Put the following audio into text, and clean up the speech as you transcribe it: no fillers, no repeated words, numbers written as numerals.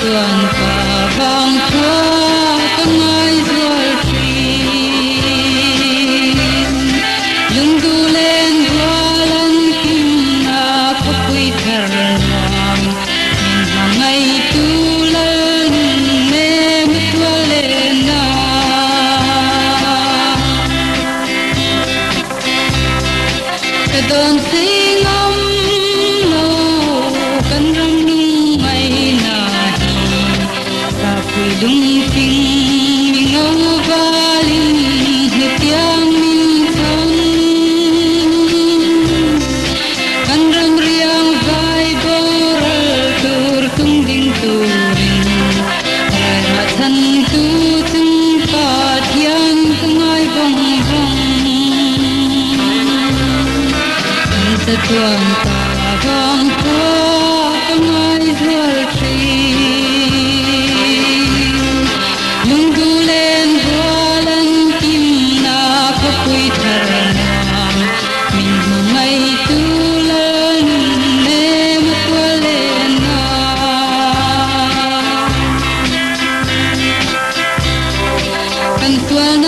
tuan pa bang thua kangai zual trin lung du len walan kim na kapui thar lam min mangai tu lan me mutwale na kadon singam lo kan ram nung mai na hi pui dung ping ngau valin hitiang min thang kan ram riang vai boral tur tung ding turin rai ha than tu chung pa thiang kangai bang bang sa tuan ta bang thua kangai zual trin lung du len walan kim na kapui thar lam min mangai tu lan me mutwale na kan tuan